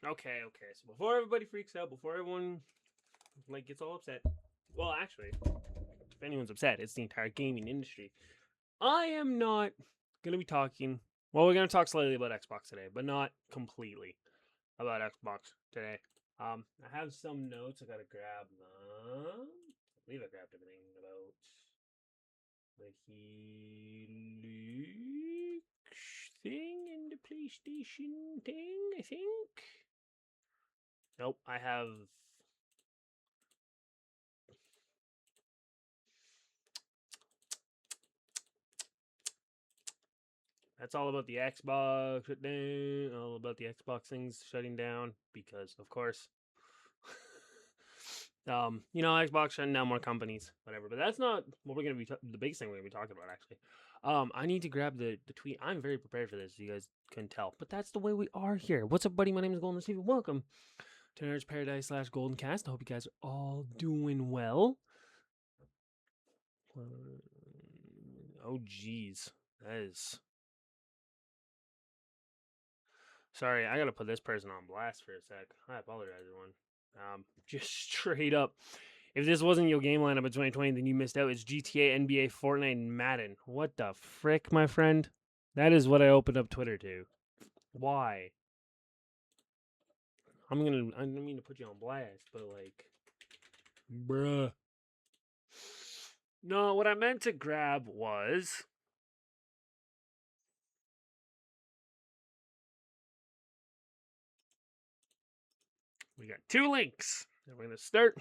Okay. So before everybody freaks out, before everyone gets all upset, well, actually, if anyone's upset, it's the entire gaming industry. I am not gonna be talking. Well, we're gonna talk slightly about Xbox today, but not completely about Xbox today. I have some notes. I gotta grab them. I believe I grabbed everything about the Helix thing and the PlayStation thing. I think. Nope, I have. That's all about the Xbox shutdown. All about the Xbox things shutting down because, of course, Xbox shutting down more companies, whatever. But that's not what we're gonna be. The biggest thing we're gonna be talking about, actually. I need to grab the tweet. I'm very prepared for this. You guys couldn't tell, but that's the way we are here. What's up, buddy? My name is Golden Steven. Welcome to Nerds Paradise / Golden Cast. I hope you guys are all doing well. Oh, geez, that is. Sorry, I gotta put this person on blast for a sec. I apologize, everyone. Just straight up, if this wasn't your game lineup of 2020, then you missed out. It's GTA, NBA, Fortnite, and Madden. What the frick, my friend? That is what I opened up Twitter to. Why? I don't mean to put you on blast, but bruh. No, what I meant to grab was. We got 2 links. And we're gonna start.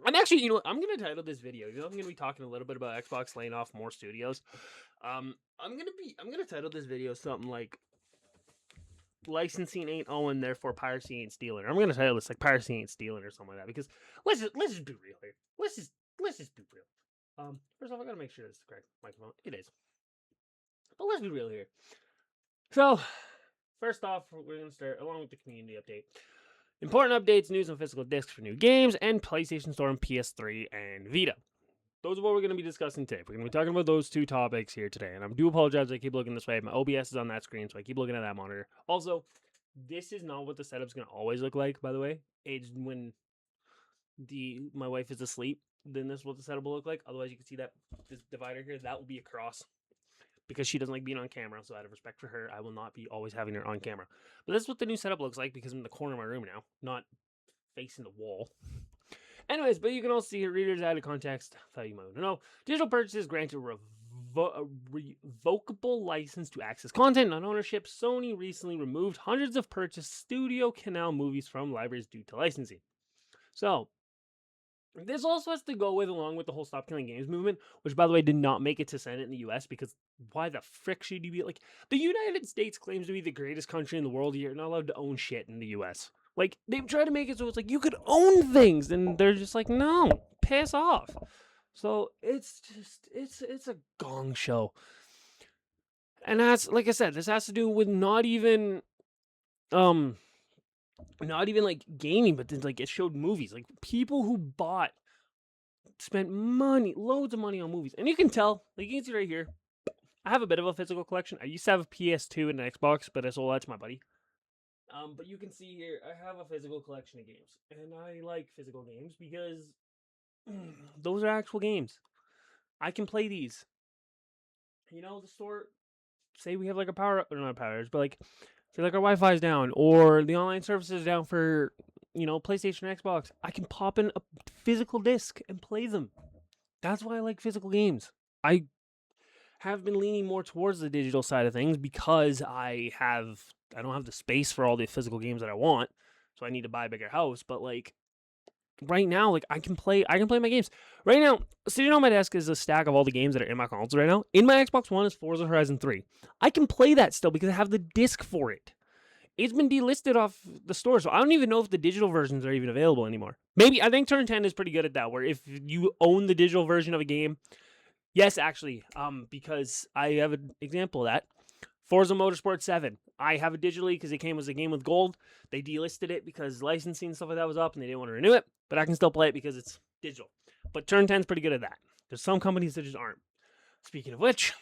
And actually, I'm gonna title this video. I'm gonna be talking a little bit about Xbox laying off more studios. I'm gonna title this video something like "Licensing ain't owing, therefore piracy ain't stealing." Or I'm gonna title this like "Piracy ain't stealing" or something like that. Because let's just be real here. Let's just be real. First off, I gotta make sure it's the correct microphone. It is. But let's be real here. So, first off, we're gonna start along with the community update. Important updates, news on physical discs for new games, and PlayStation Store on PS3 and Vita. Those are what we're going to be discussing today. We're going to be talking about those 2 topics here today. And I do apologize, I keep looking this way. My OBS is on that screen, so I keep looking at that monitor. Also, this is not what the setup's going to always look like, by the way. It's when my wife is asleep, then this is what the setup will look like. Otherwise, you can see that this divider here, that will be across. Because she doesn't like being on camera, so out of respect for her, I will not be always having her on camera. But this is what the new setup looks like because I'm in the corner of my room now, not facing the wall. Anyways, but you can also see here, readers added context. Thought you might want to know. Digital purchases granted revocable license to access content, not ownership. Sony recently removed hundreds of purchased Studio Canal movies from libraries due to licensing. So, this also has to go along with the whole Stop Killing Games movement, which, by the way, did not make it to Senate in the U.S. because why the frick should you be the United States claims to be the greatest country in the world. You're not allowed to own shit in the U.S. They've tried to make it so it's you could own things, and they're just no, piss off. So it's a gong show, and that's like I said, this has to do with not even gaming, but then it showed movies, people who spent loads of money on movies, and you can tell, you can see right here. I have a bit of a physical collection. I used to have a PS2 and an Xbox, but I sold that to my buddy. But you can see here, I have a physical collection of games, and I like physical games because those are actual games. I can play these. The store, say we have a power up, or not power, but say our Wi-Fi is down, or the online service is down for, PlayStation or Xbox. I can pop in a physical disc and play them. That's why I like physical games. I have been leaning more towards the digital side of things because I don't have the space for all the physical games that I want, so I need to buy a bigger house. But right now, I can play my games. Right now, sitting on my desk is a stack of all the games that are in my console right now. In my Xbox One is Forza Horizon 3. I can play that still because I have the disc for it. It's been delisted off the store, so I don't even know if the digital versions are even available anymore. Maybe, I think Turn 10 is pretty good at that, where if you own the digital version of a game. Yes, actually, because I have an example of that. Forza Motorsport 7. I have it digitally because it came as a game with gold. They delisted it because licensing and stuff like that was up and they didn't want to renew it. But I can still play it because it's digital. But Turn 10 is pretty good at that. There's some companies that just aren't. Speaking of which,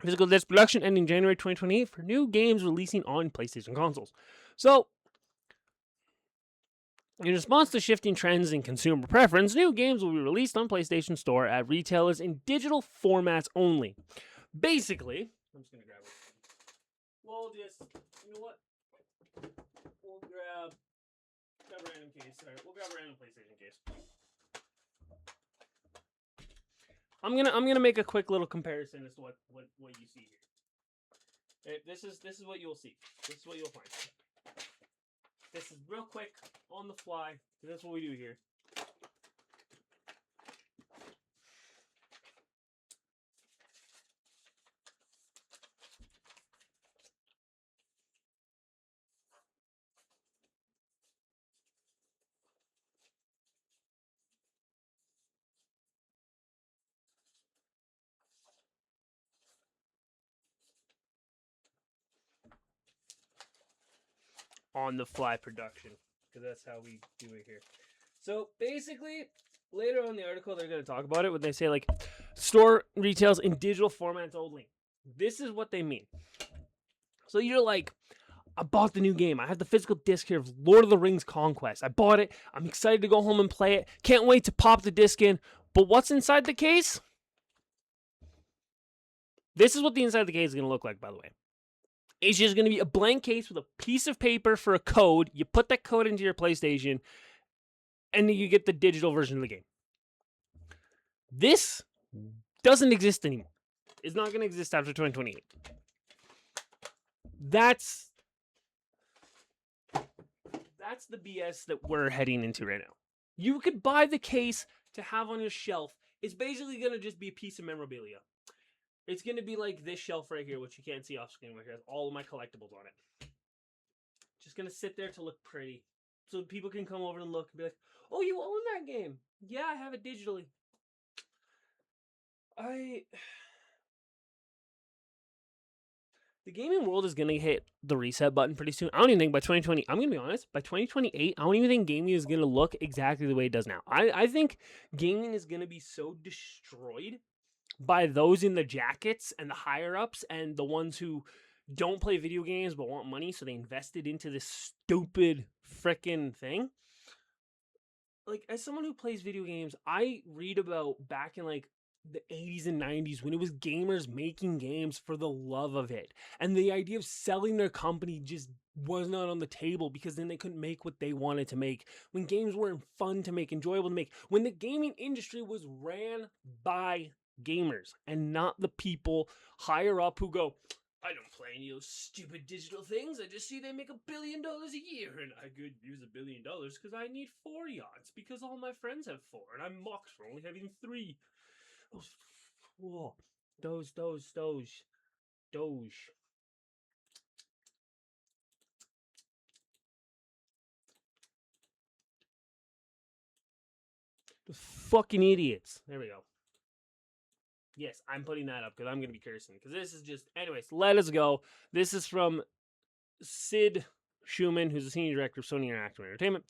physical disc production ending January 2028 for new games releasing on PlayStation consoles. So, In response to shifting trends in consumer preference, new games will be released on PlayStation Store at retailers in digital formats only. Basically, I'm just gonna grab it. We'll just, you know what? We'll grab a random case. Sorry, we'll grab a random PlayStation case. I'm gonna make a quick little comparison as to what you see here. Okay, this is what you'll see. This is what you'll find. This is real quick on the fly. That's what we do here. On the fly production, because that's how we do it here. So basically, later on in the article, they're going to talk about it when they say like store retails in digital formats only. This is what they mean. So you're like, I bought the new game. I have the physical disc here of Lord of the Rings Conquest. I bought it. I'm excited to go home and play it. Can't wait to pop the disc in. But what's inside the case? This is what the inside of the case is going to look like, by the way. It's just going to be a blank case with a piece of paper for a code. You put that code into your PlayStation, and then you get the digital version of the game. This doesn't exist anymore. It's not going to exist after 2028. That's the BS that we're heading into right now. You could buy the case to have on your shelf. It's basically going to just be a piece of memorabilia. It's going to be like this shelf right here, which you can't see off screen, which has all of my collectibles on it. Just going to sit there to look pretty. So people can come over and look and be like, oh, you own that game? Yeah, I have it digitally. The gaming world is going to hit the reset button pretty soon. I don't even think by 2020, I'm going to be honest, by 2028, I don't even think gaming is going to look exactly the way it does now. I think gaming is going to be so destroyed by those in the jackets and the higher-ups and the ones who don't play video games but want money, so they invested into this stupid frickin' thing. Like, as someone who plays video games, I read about back in, like, the 80s and 90s when it was gamers making games for the love of it. And the idea of selling their company just was not on the table because then they couldn't make what they wanted to make. When games weren't fun to make, enjoyable to make. When the gaming industry was ran by gamers and not the people higher up who go, I don't play any of those stupid digital things. I just see they make $1 billion a year, and I could use $1 billion because I need 4 yachts because all my friends have 4, and I'm mocked for only having 3. Doge. Fucking idiots. There we go. Yes, I'm putting that up because I'm going to be cursing. Because this is just... Anyways, let us go. This is from Sid Schumann, who's the senior director of Sony Interactive Entertainment.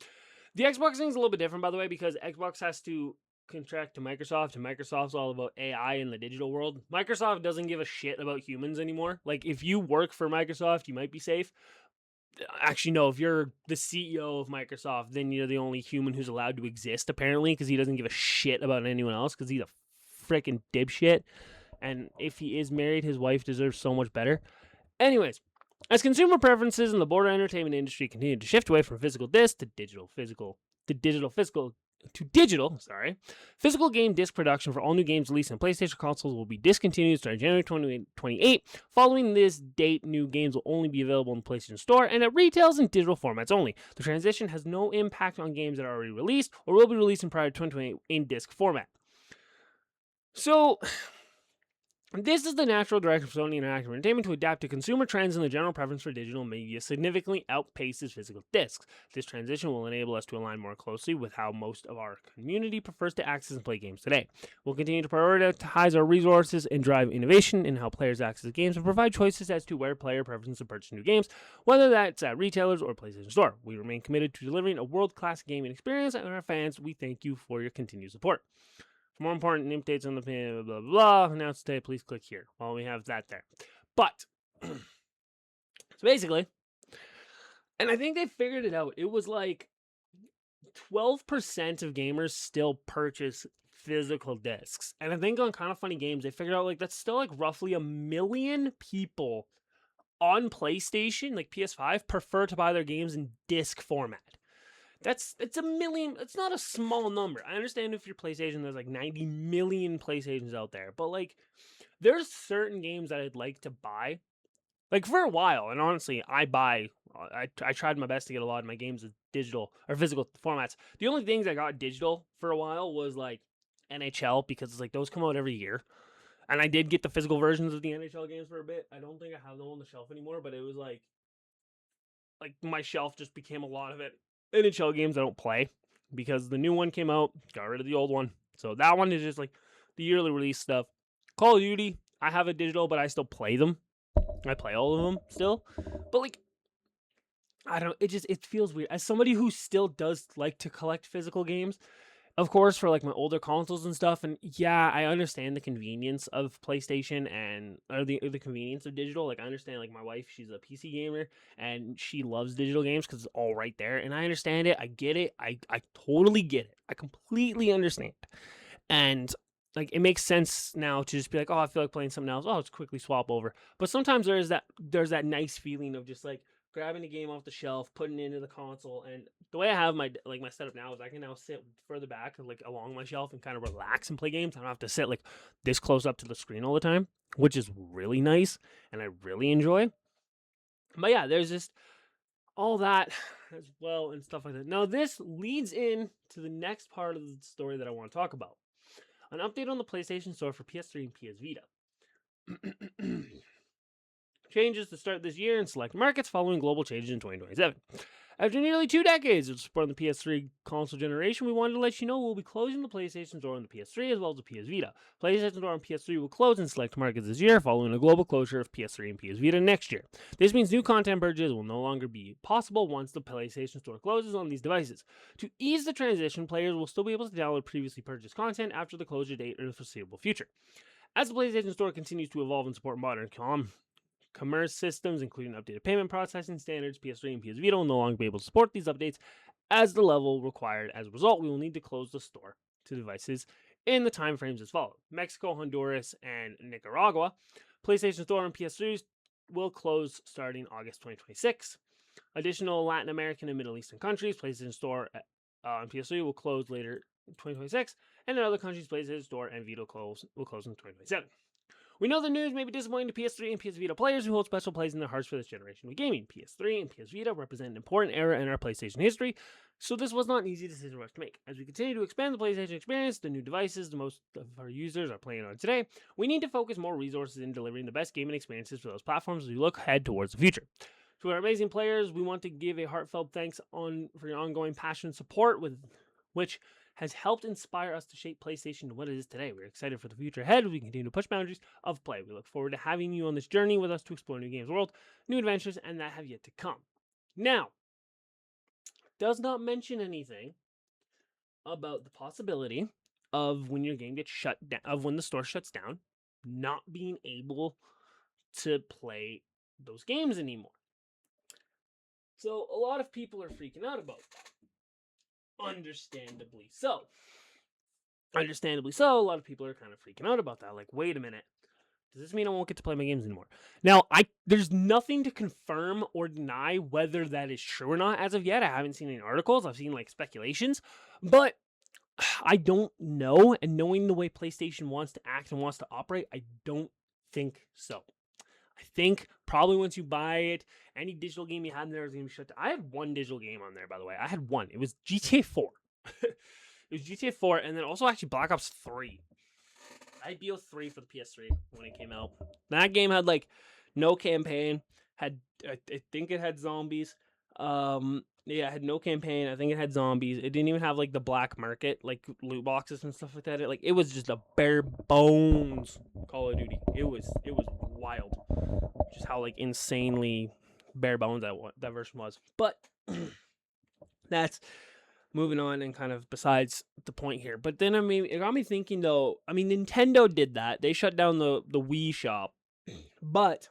The Xbox thing is a little bit different, by the way, because Xbox has to contract to Microsoft, and Microsoft's all about AI in the digital world. Microsoft doesn't give a shit about humans anymore. Like, if you work for Microsoft, you might be safe. Actually, no, if you're the CEO of Microsoft, then you're the only human who's allowed to exist, apparently, because he doesn't give a shit about anyone else, because he's a freaking dipshit. And if he is married, his wife deserves so much better. Anyways, as consumer preferences in the broader entertainment industry continue to shift away from physical disc to digital physical game disc production for all new games released on PlayStation consoles will be discontinued starting January 2028. Following this date, new games will only be available in the PlayStation Store and at retails in digital formats only. The transition has no impact on games that are already released or will be released in prior to 2028 in disc format. So, this is the natural direction for Sony Interactive Entertainment to adapt to consumer trends, and the general preference for digital media significantly outpaces physical discs. This transition will enable us to align more closely with how most of our community prefers to access and play games today. We'll continue to prioritize our resources and drive innovation in how players access games and provide choices as to where player preferences to purchase new games, whether that's at retailers or PlayStation Store. We remain committed to delivering a world-class gaming experience, and our fans, we thank you for your continued support. For more important updates on the blah, blah, blah, announced today, please click here. Well, we have that there. But, so basically, and I think they figured it out. It was like 12% of gamers still purchase physical discs. And I think on Kind of Funny Games, they figured out like that's still like roughly 1 million people on PlayStation, like PS5, prefer to buy their games in disc format. It's 1 million. It's not a small number. I understand if you're PlayStation, there's like 90 million PlayStations out there, but like there's certain games that I'd like to buy. Like for a while, and honestly, I tried my best to get a lot of my games as digital or physical formats. The only things I got digital for a while was like NHL, because it's like those come out every year. And I did get the physical versions of the NHL games for a bit. I don't think I have them on the shelf anymore, but it was like my shelf just became a lot of it. NHL games I don't play because the new one came out, got rid of the old one. So that one is just like the yearly release stuff. Call of Duty, I have a digital, but I still play them. I play all of them still. But like, I don't know, it feels weird. As somebody who still does like to collect physical games, of course, for like my older consoles and stuff, and yeah, I understand the convenience of PlayStation and or the convenience of digital. Like I understand, like my wife, she's a PC gamer and she loves digital games because it's all right there, and I understand it. I get it. I totally get it. I completely understand, and like it makes sense now to just be like, oh, I feel like playing something else. Oh, let's quickly swap over. But sometimes there's that nice feeling of just like grabbing a game off the shelf, putting it into the console, and the way I have my setup now is I can now sit further back, like along my shelf, and kind of relax and play games. I don't have to sit like this close up to the screen all the time, which is really nice and I really enjoy. But yeah, there's just all that as well and stuff like that. Now this leads in to the next part of the story that I want to talk about. An update on the PlayStation Store for PS3 and PS Vita. Changes to start this year in select markets following global changes in 2027. After nearly 2 decades of support on the PS3 console generation, we wanted to let you know we'll be closing the PlayStation Store on the PS3 as well as the PS Vita. PlayStation Store on PS3 will close in select markets this year, following a global closure of PS3 and PS Vita next year. This means new content purchases will no longer be possible once the PlayStation Store closes on these devices. To ease the transition, players will still be able to download previously purchased content after the closure date or the foreseeable future. As the PlayStation Store continues to evolve and support modern commerce systems, including updated payment processing standards, PS3 and PS Vita will no longer be able to support these updates as the level required. As a result, we will need to close the store to devices in the time frames as follows: Mexico, Honduras, and Nicaragua. PlayStation Store and PS3s will close starting August 2026. Additional Latin American and Middle Eastern countries, PlayStation Store and PS3 will close later in 2026, and in other countries, PlayStation Store and Vita will close in 2027. We know the news may be disappointing to PS3 and PS Vita players who hold special place in their hearts for this generation of gaming. PS3 and PS Vita represent an important era in our PlayStation history, so this was not an easy decision for us to make. As we continue to expand the PlayStation experience, the new devices most of our users are playing on today, we need to focus more resources in delivering the best gaming experiences for those platforms as we look ahead towards the future. To our amazing players, we want to give a heartfelt thanks for your ongoing passion and support, with which has helped inspire us to shape PlayStation to what it is today. We're excited for the future ahead as we continue to push boundaries of play. We look forward to having you on this journey with us to explore new games world, new adventures, and that have yet to come. Now, does not mention anything about the possibility of when your game gets shut down, of when the store shuts down, not being able to play those games anymore. So a lot of people are freaking out about that. Understandably so. A lot of people are kind of freaking out about that. Like, wait a minute. Does this mean I won't get to play my games anymore? Now, there's nothing to confirm or deny whether that is true or not as of yet. I haven't seen any articles. I've seen like speculations, but I don't know. And knowing the way PlayStation wants to act and wants to operate, I don't think so. I think probably once you buy it, any digital game you had in there is going to be shut down. I had one digital game on there, by the way. I had one. It was GTA 4. It was GTA 4, and then also actually Black Ops 3. I had BO3 for the PS3 when it came out. That game had like no campaign. I think it had zombies. It had no campaign. I think it had zombies. It didn't even have like the black market, like loot boxes and stuff like that. It was just a bare bones Call of Duty. It was wild, just how like insanely bare bones that version was. But that's moving on and kind of besides the point here. But then it got me thinking though. I mean, Nintendo did that. They shut down the Wii shop, but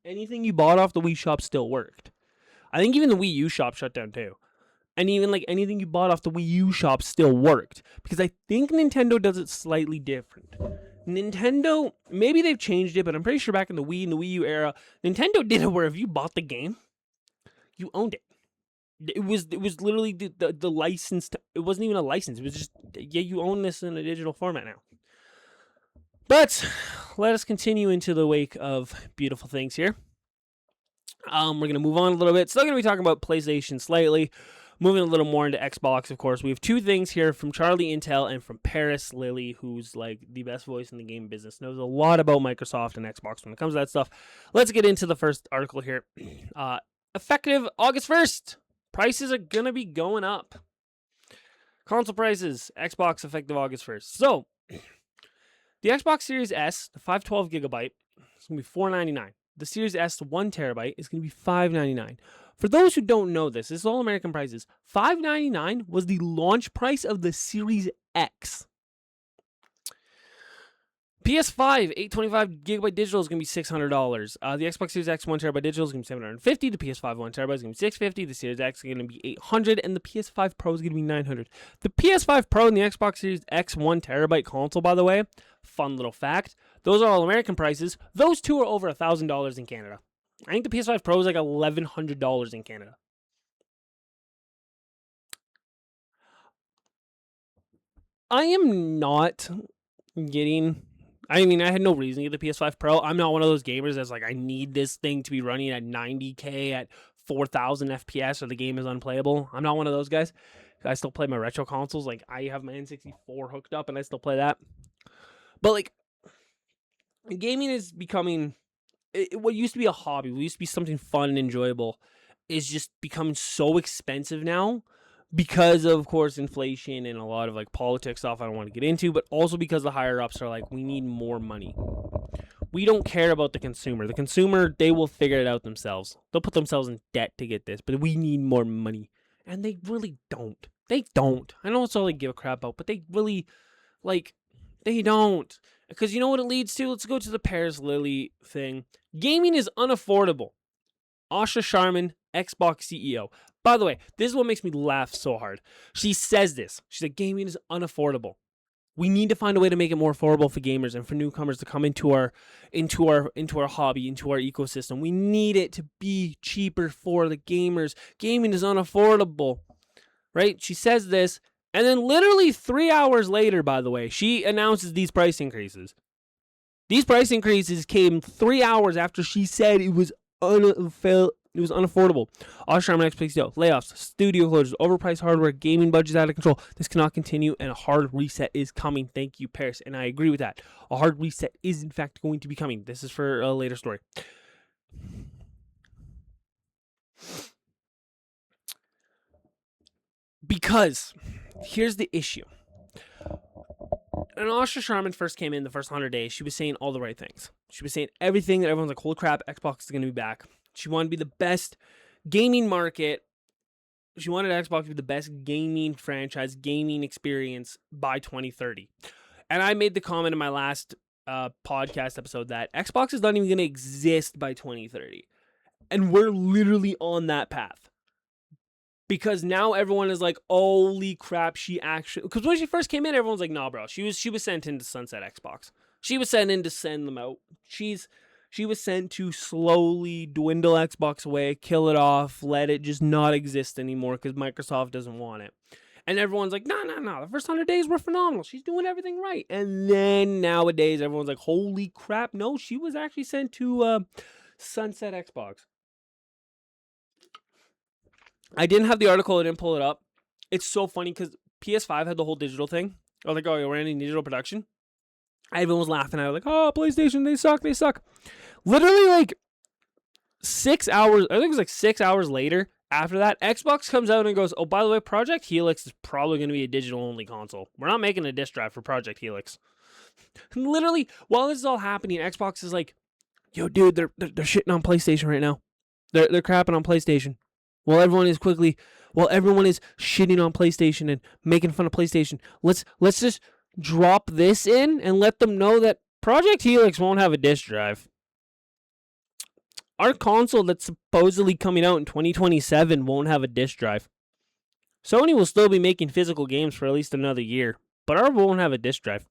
anything you bought off the Wii shop still worked. I think even the Wii U shop shut down too. And even like anything you bought off the Wii U shop still worked. Because I think Nintendo does it slightly different. Nintendo, maybe they've changed it, but I'm pretty sure back in the Wii and the Wii U era, Nintendo did it where if you bought the game, you owned it. It was literally the license. It wasn't even a license. It was just, yeah, you own this in a digital format now. But let us continue into the wake of beautiful things here. We're going to move on a little bit. Still going to be talking about PlayStation slightly. Moving a little more into Xbox, of course. We have two things here from Charlie Intel and from Paris Lilly, who's like the best voice in the game business. Knows a lot about Microsoft and Xbox when it comes to that stuff. Let's get into the first article here. Effective August 1st. Prices are going to be going up. Console prices, Xbox effective August 1st. So, the Xbox Series S, the 512 gigabyte, is going to be $499. The Series S 1 terabyte is going to be $599. For those who don't know this is all American prices. $599 was the launch price of the Series X. PS5 825 gigabyte digital is going to be $600. The Xbox Series X 1 terabyte digital is going to be $750. The PS5 1 terabyte is going to be $650. The Series X is going to be $800, and the PS5 Pro is going to be $900. The PS5 Pro and the Xbox Series X 1 terabyte console, by the way, fun little fact, those are all American prices. Those two are over $1,000 in Canada. I think the PS5 Pro is like $1,100 in Canada. I am not getting... I mean, I had no reason to get the PS5 Pro. I'm not one of those gamers that's like, I need this thing to be running at 90K at 4,000 FPS or the game is unplayable. I'm not one of those guys. I still play my retro consoles. Like, I have my N64 hooked up and I still play that. But, like, gaming is becoming... what used to be a hobby, what used to be something fun and enjoyable, is just becoming so expensive now because of course, inflation and a lot of, like, politics stuff I don't want to get into, but also because the higher-ups are like, we need more money. We don't care about the consumer. The consumer, they will figure it out themselves. They'll put themselves in debt to get this, but we need more money. And they really don't. They don't. I know it's all they give a crap about, but they really, like, they don't. Because you know what it leads to? Let's go to the Paris Lilly thing. Gaming is unaffordable. Asha Sharman, Xbox CEO. By the way, this is what makes me laugh so hard. She says this. She said, gaming is unaffordable. We need to find a way to make it more affordable for gamers and for newcomers to come into our hobby, into our ecosystem. We need it to be cheaper for the gamers. Gaming is unaffordable. Right? She says this. And then literally 3 hours later, by the way, she announces these price increases. These price increases came 3 hours after she said it was unaffordable. Oshaman XPCO, layoffs, studio closures, overpriced hardware, gaming budgets out of control. This cannot continue and a hard reset is coming. Thank you, Paris. And I agree with that. A hard reset is in fact going to be coming. This is for a later story. Because... here's the issue. When Asha Sharman first came in the first 100 days, she was saying all the right things. She was saying everything that everyone's like, holy crap, Xbox is going to be back. She wanted to be the best gaming market. She wanted Xbox to be the best gaming franchise, gaming experience by 2030. And I made the comment in my last podcast episode that Xbox is not even going to exist by 2030. And we're literally on that path. Because now everyone is like, holy crap, she actually... because when she first came in, everyone's like, nah, bro. She was sent in to sunset Xbox. She was sent in to send them out. She was sent to slowly dwindle Xbox away, kill it off, let it just not exist anymore because Microsoft doesn't want it. And everyone's like, no. The first 100 days were phenomenal. She's doing everything right. And then nowadays, everyone's like, holy crap. No, she was actually sent to sunset Xbox. I didn't have the article. I didn't pull it up. It's so funny because PS5 had the whole digital thing. I was like, oh, we're ending digital production. Everyone was laughing at it. Like, oh, PlayStation, they suck. Literally, like, 6 hours, I think it was like 6 hours later, after that, Xbox comes out and goes, oh, by the way, Project Helix is probably going to be a digital-only console. We're not making a disc drive for Project Helix. Literally, while this is all happening, Xbox is like, yo, dude, they're shitting on PlayStation right now. They're crapping on PlayStation. While everyone is shitting on PlayStation and making fun of PlayStation, let's just drop this in and let them know that Project Helix won't have a disc drive. Our console that's supposedly coming out in 2027 won't have a disc drive. Sony will still be making physical games for at least another year, but ours won't have a disc drive.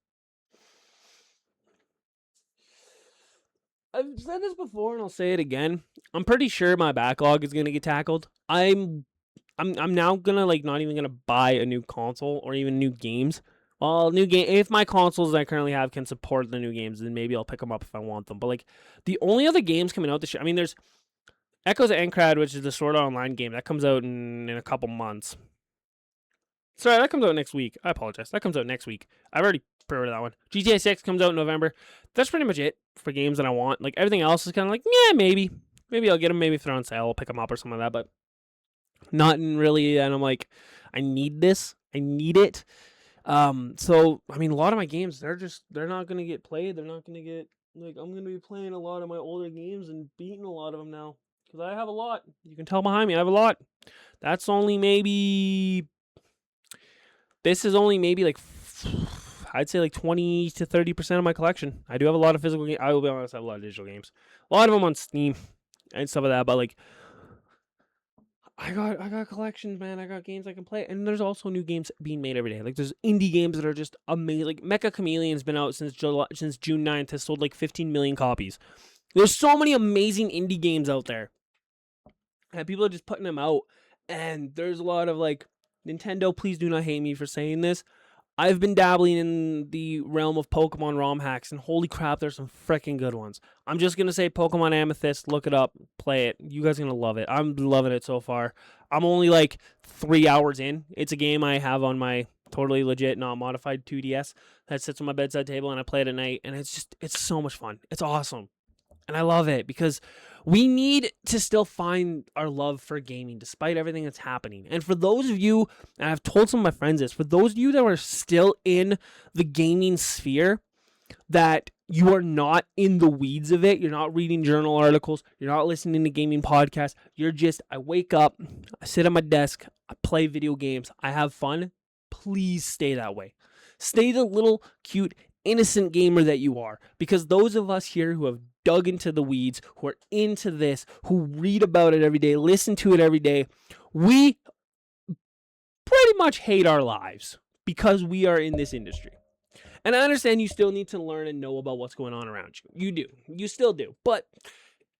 I've said this before and I'll say it again. I'm pretty sure my backlog is gonna get tackled. I'm now gonna not even gonna buy a new console or even new games. Well, new game if my consoles I currently have can support the new games, then maybe I'll pick them up if I want them. But the only other games coming out this year, I mean, there's Echoes of Ancrad, which is the Sword Art Online game that comes out in a couple months. Sorry, that comes out next week. I apologize. That comes out next week. I've already pre-ordered that one. GTA 6 comes out in November. That's pretty much it for games that I want. Everything else is kind of yeah, maybe. Maybe I'll get them. Maybe if they're on sale, I'll pick them up or something like that. But nothing really. And I'm I need this. I need it. So, I mean, a lot of my games, they're not going to get played. They're not going to get, I'm going to be playing a lot of my older games and beating a lot of them now. Because I have a lot. You can tell behind me, I have a lot. That's only maybe... This is only maybe I'd say 20 to 30% of my collection. I do have a lot of physical games. I will be honest, I have a lot of digital games. A lot of them on Steam and stuff like that. But I got collections, man. I got games I can play. And there's also new games being made every day. There's indie games that are just amazing. Mecha Chameleon's been out since June 9th. Has sold 15 million copies. There's so many amazing indie games out there. And people are just putting them out. And there's a lot of Nintendo, please do not hate me for saying this. I've been dabbling in the realm of Pokemon ROM hacks, and holy crap, there's some freaking good ones. I'm just going to say Pokemon Amethyst, look it up, play it. You guys are going to love it. I'm loving it so far. I'm only 3 hours in. It's a game I have on my totally legit, not modified 2DS that sits on my bedside table, and I play it at night, and it's so much fun. It's awesome. And I love it because we need to still find our love for gaming despite everything that's happening. And for those of you, and I've told some of my friends this, for those of you that are still in the gaming sphere, that you are not in the weeds of it, you're not reading journal articles, you're not listening to gaming podcasts, you're just, I wake up, I sit at my desk, I play video games, I have fun. Please stay that way. Stay the little cute innocent gamer that you are, because those of us here who have dug into the weeds, who are into this, who read about it every day, listen to it every day, we pretty much hate our lives because we are in this industry. And I understand you still need to learn and know about what's going on around you. You do. You still do. But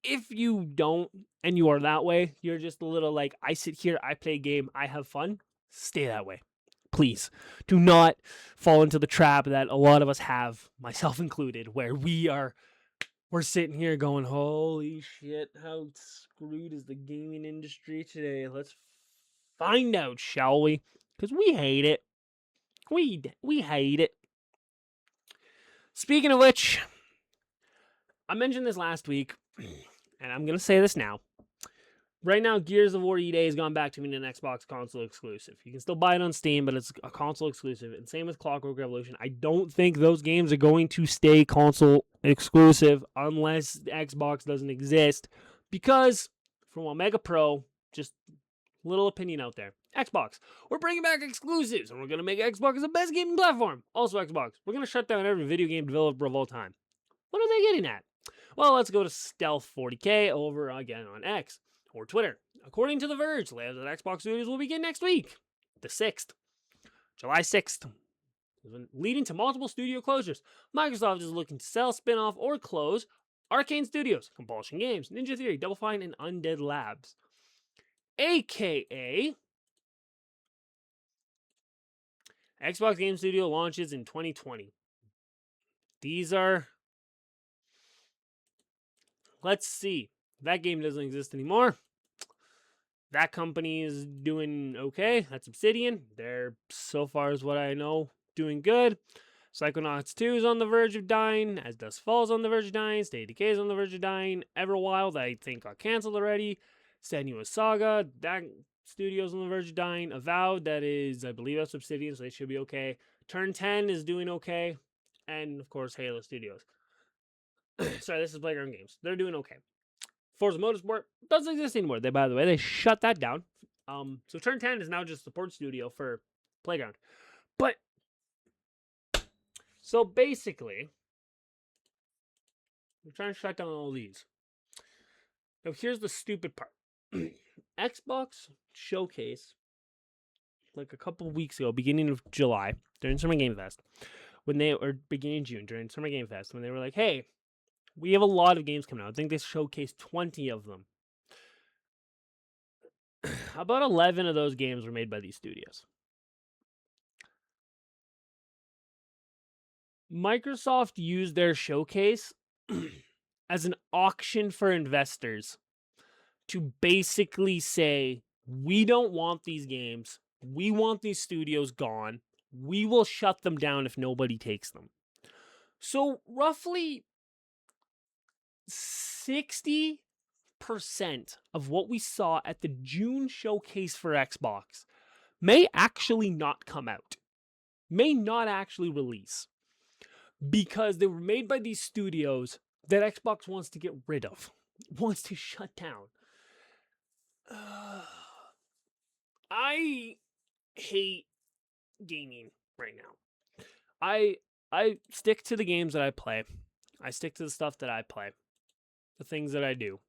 if you don't and you are that way, you're just a little I sit here, I play a game, I have fun, stay that way. Please do not fall into the trap that a lot of us have, myself included, where we're sitting here going, holy shit, how screwed is the gaming industry today? Let's find out, shall we? Because we hate it. We hate it. Speaking of which, I mentioned this last week, and I'm going to say this now. Right now, Gears of War EA has gone back to being an Xbox console exclusive. You can still buy it on Steam, but it's a console exclusive. And same with Clockwork Revolution. I don't think those games are going to stay console exclusive unless Xbox doesn't exist. Because, from Omega Pro, just little opinion out there. Xbox, we're bringing back exclusives, and we're going to make Xbox the best gaming platform. Also Xbox, we're going to shut down every video game developer of all time. What are they getting at? Well, let's go to Stealth 40K over again on X. Or Twitter. According to The Verge, layouts at Xbox Studios will begin next week, the 6th, July 6th, leading to multiple studio closures. Microsoft is looking to sell, spin-off, or close Arcane Studios, Compulsion Games, Ninja Theory, Double Fine, and Undead Labs. AKA Xbox Game Studio launches in 2020. These are... Let's see. That game doesn't exist anymore. That company is doing okay. That's Obsidian. They're, so far as what I know, doing good. Psychonauts 2 is on the verge of dying. As Dust Falls on the verge of dying. State of Decay is on the verge of dying. Everwild, I think, got canceled already. Senua's Saga, that studio's on the verge of dying. Avowed, that is, I believe that's Obsidian, so they should be okay. Turn 10 is doing okay. And, of course, Halo Studios. Sorry, this is Playground Games. They're doing okay. Forza Motorsport doesn't exist anymore. By the way, they shut that down. So Turn 10 is now just a support studio for Playground. But, so basically, we're trying to shut down all these. Now, here's the stupid part. Xbox Showcase like a couple of weeks ago, beginning of July, during Summer Game Fest, beginning of June, during Summer Game Fest, when they were like, hey, we have a lot of games coming out. I think they showcased 20 of them. About 11 of those games were made by these studios. Microsoft used their showcase as an auction for investors to basically say, we don't want these games. We want these studios gone. We will shut them down if nobody takes them. So roughly 60% of what we saw at the June showcase for Xbox may actually not come out, may not actually release, because they were made by these studios that Xbox wants to get rid of, wants to shut down. I hate gaming right now. I stick to the games that I play. I stick to the stuff that I play. The things that I do.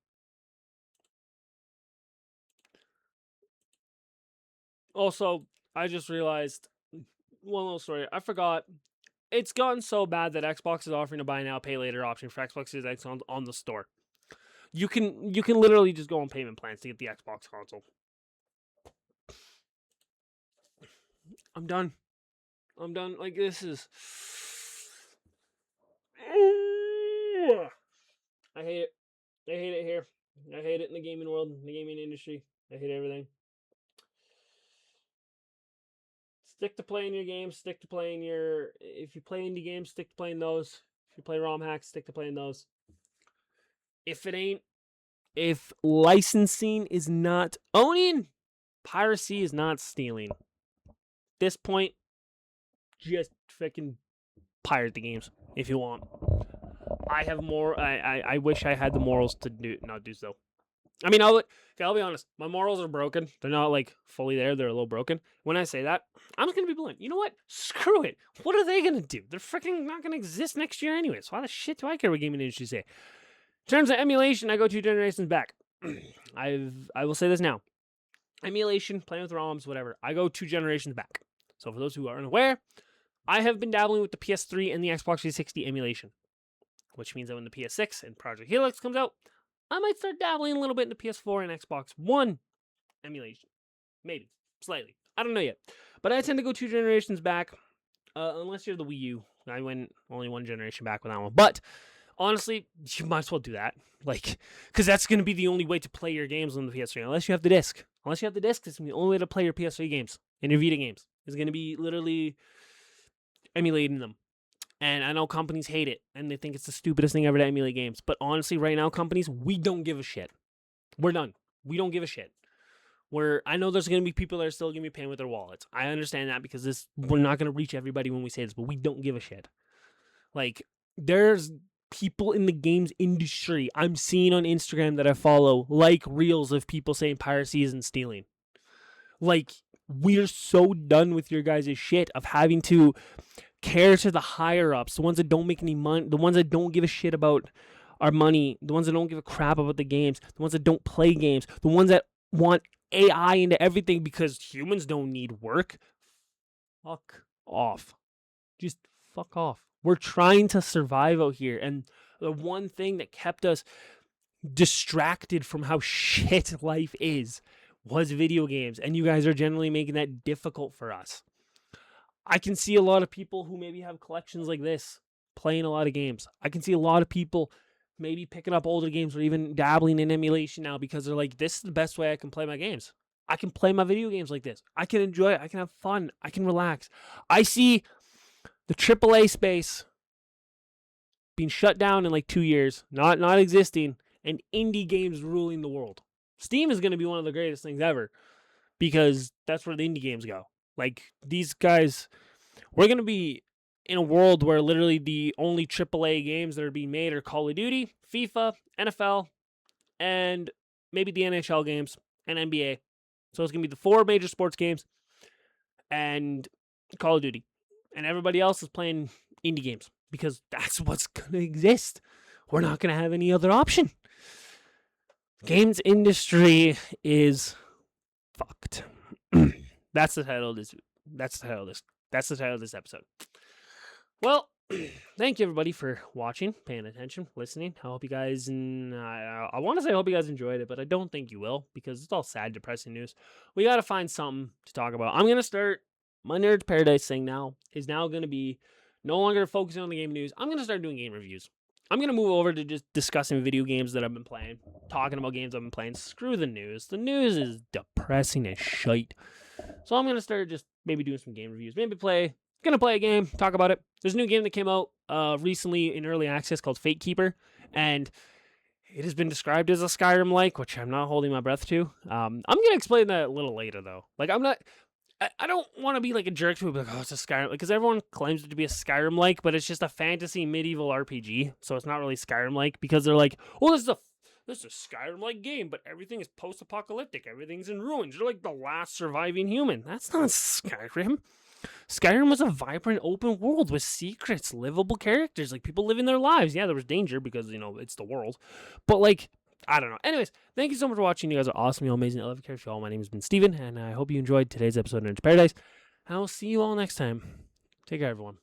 Also, I just realized one little story. I forgot. It's gotten so bad that Xbox is offering a buy now, pay later option for Xbox Series X on the store. You can literally just go on payment plans to get the Xbox console. I'm done. Like, this is... I hate it. I hate it here. I hate it in the gaming world, in the gaming industry. I hate everything. Stick to playing your games. Stick to playing your... If you play indie games, stick to playing those. If you play ROM hacks, stick to playing those. If licensing is not owning, piracy is not stealing. At this point, just freaking pirate the games if you want. I have more. I wish I had the morals to not do so. I mean, I'll be honest. My morals are broken. They're not like fully there. They're a little broken. When I say that, I'm just gonna be blunt. You know what? Screw it. What are they gonna do? They're freaking not gonna exist next year anyway. So why the shit do I care what gaming industry say? In terms of emulation, I go 2 generations back. I will say this now. Emulation, playing with ROMs, whatever. I go 2 generations back. So for those who aren't aware, I have been dabbling with the PS3 and the Xbox 360 emulation, which means that when the PS6 and Project Helix comes out, I might start dabbling a little bit in the PS4 and Xbox One emulation. Maybe. Slightly. I don't know yet. But I tend to go 2 generations back, unless you're the Wii U. I went only 1 generation back with that one. But honestly, you might as well do that. Like, because that's going to be the only way to play your games on the PS3, unless you have the disc. Unless you have the disc, it's the only way to play your PS3 games and your Vita games. It's going to be literally emulating them. And I know companies hate it, and they think it's the stupidest thing ever to emulate games. But honestly, right now, companies, we don't give a shit. We're done. We don't give a shit. I know there's going to be people that are still going to be paying with their wallets. I understand that because we're not going to reach everybody when we say this, but we don't give a shit. Like, there's people in the games industry I'm seeing on Instagram that I follow, like reels of people saying piracy isn't stealing. Like, we're so done with your guys' shit of having to care to the higher ups, the ones that don't make any money, the ones that don't give a shit about our money, the ones that don't give a crap about the games, the ones that don't play games, the ones that want AI into everything because humans don't need work. Fuck off. Just fuck off. We're trying to survive out here, and the one thing that kept us distracted from how shit life is was video games, and you guys are generally making that difficult for us. I can see a lot of people who maybe have collections like this playing a lot of games. I can see a lot of people maybe picking up older games or even dabbling in emulation now because they're like, this is the best way I can play my games. I can play my video games like this. I can enjoy it. I can have fun. I can relax. I see the AAA space being shut down in like 2 years, not existing, and indie games ruling the world. Steam is going to be one of the greatest things ever because that's where the indie games go. Like, these guys, we're going to be in a world where literally the only AAA games that are being made are Call of Duty, FIFA, NFL, and maybe the NHL games and NBA. So it's going to be the 4 major sports games and Call of Duty. And everybody else is playing indie games because that's what's going to exist. We're not going to have any other option. Games industry is fucked. That's the title of this. That's the title of this. That's the title of this episode. Well, thank you everybody for watching, paying attention, listening. I hope you guys, I want to say I hope you guys enjoyed it, but I don't think you will because it's all sad, depressing news. We got to find something to talk about. I'm going to start my Nerds Paradise thing now is now going to be no longer focusing on the game news. I'm going to start doing game reviews. I'm going to move over to just discussing video games that I've been playing, talking about games I've been playing. Screw the news. The news is depressing as shite. So I'm going to start just maybe doing some game reviews. Maybe gonna play a game, talk about it. There's a new game that came out recently in early access called Fate Keeper, and it has been described as a Skyrim-like, which I'm not holding my breath to. I'm gonna explain that a little later, though. Like, I don't want to be like a jerk to it, like, oh, it's a Skyrim, because everyone claims it to be a Skyrim-like, but it's just a fantasy medieval RPG, so it's not really Skyrim-like, because they're like, oh, this is a Skyrim-like game, but everything is post-apocalyptic, everything's in ruins, you're like the last surviving human. That's not Skyrim. Skyrim was a vibrant open world with secrets, livable characters, like people living their lives. Yeah, there was danger because, it's the world. But, like, I don't know. Anyways, thank you so much for watching. You guys are awesome. You're amazing. I love you, care for you all. My name has been Steven, and I hope you enjoyed today's episode of Nerds Paradise. I will see you all next time. Take care, everyone.